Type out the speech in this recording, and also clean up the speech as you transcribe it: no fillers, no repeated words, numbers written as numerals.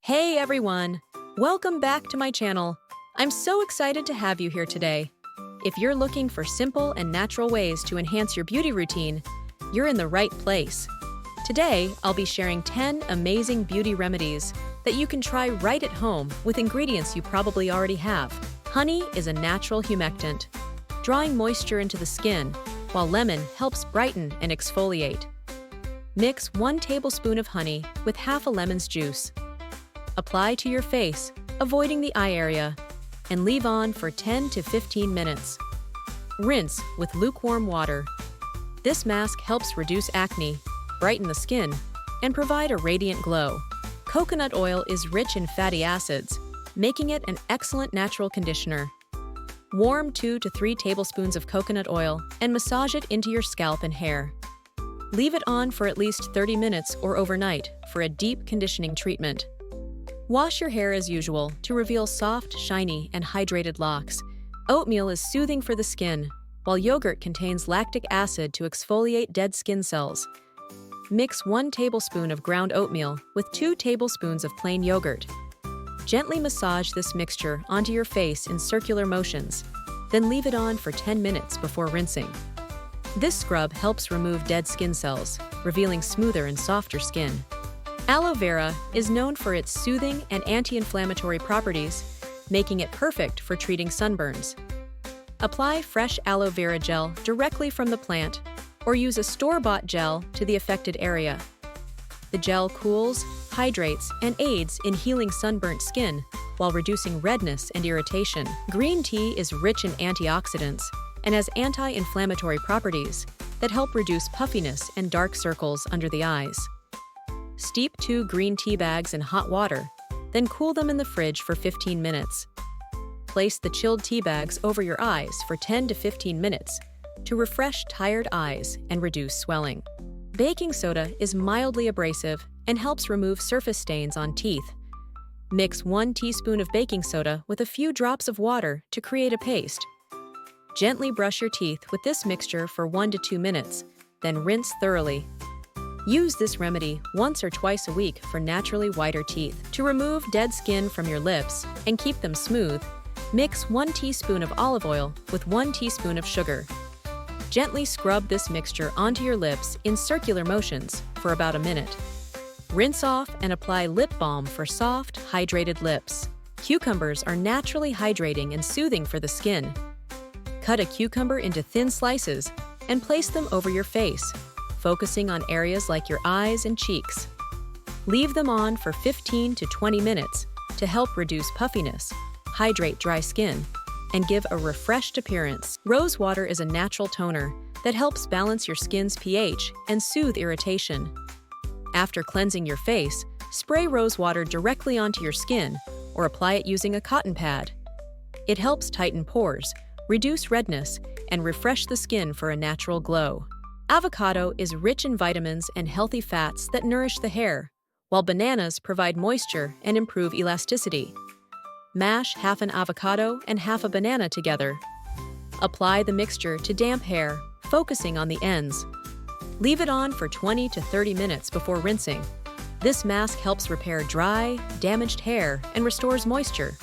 Hey everyone! Welcome back to my channel. I'm so excited to have you here today. If you're looking for simple and natural ways to enhance your beauty routine, you're in the right place. Today, I'll be sharing 10 amazing beauty remedies that you can try right at home with ingredients you probably already have. Honey is a natural humectant, drawing moisture into the skin, while lemon helps brighten and exfoliate. Mix 1 tablespoon of honey with half a lemon's juice. Apply to your face, avoiding the eye area, and leave on for 10 to 15 minutes. Rinse with lukewarm water. This mask helps reduce acne, brighten the skin, and provide a radiant glow. Coconut oil is rich in fatty acids, making it an excellent natural conditioner. Warm 2 to 3 tablespoons of coconut oil and massage it into your scalp and hair. Leave it on for at least 30 minutes or overnight for a deep conditioning treatment. Wash your hair as usual to reveal soft, shiny, and hydrated locks. Oatmeal is soothing for the skin, while yogurt contains lactic acid to exfoliate dead skin cells. Mix 1 tablespoon of ground oatmeal with 2 tablespoons of plain yogurt. Gently massage this mixture onto your face in circular motions, then leave it on for 10 minutes before rinsing. This scrub helps remove dead skin cells, revealing smoother and softer skin. Aloe vera is known for its soothing and anti-inflammatory properties, making it perfect for treating sunburns. Apply fresh aloe vera gel directly from the plant, or use a store-bought gel to the affected area. The gel cools, hydrates, and aids in healing sunburnt skin while reducing redness and irritation. Green tea is rich in antioxidants and has anti-inflammatory properties that help reduce puffiness and dark circles under the eyes. Steep 2 green tea bags in hot water, then cool them in the fridge for 15 minutes. Place the chilled tea bags over your eyes for 10 to 15 minutes to refresh tired eyes and reduce swelling. Baking soda is mildly abrasive and helps remove surface stains on teeth. Mix 1 teaspoon of baking soda with a few drops of water to create a paste. Gently brush your teeth with this mixture for 1 to 2 minutes, then rinse thoroughly. Use this remedy once or twice a week for naturally whiter teeth. To remove dead skin from your lips and keep them smooth, mix 1 teaspoon of olive oil with 1 teaspoon of sugar. Gently scrub this mixture onto your lips in circular motions for about a minute. Rinse off and apply lip balm for soft, hydrated lips. Cucumbers are naturally hydrating and soothing for the skin. Cut a cucumber into thin slices and place them over your face, focusing on areas like your eyes and cheeks. Leave them on for 15 to 20 minutes to help reduce puffiness, hydrate dry skin, and give a refreshed appearance. Rose water is a natural toner that helps balance your skin's pH and soothe irritation. After cleansing your face, spray rose water directly onto your skin or apply it using a cotton pad. It helps tighten pores, reduce redness, and refresh the skin for a natural glow. Avocado is rich in vitamins and healthy fats that nourish the hair, while bananas provide moisture and improve elasticity. Mash half an avocado and half a banana together. Apply the mixture to damp hair, focusing on the ends. Leave it on for 20 to 30 minutes before rinsing. This mask helps repair dry, damaged hair and restores moisture.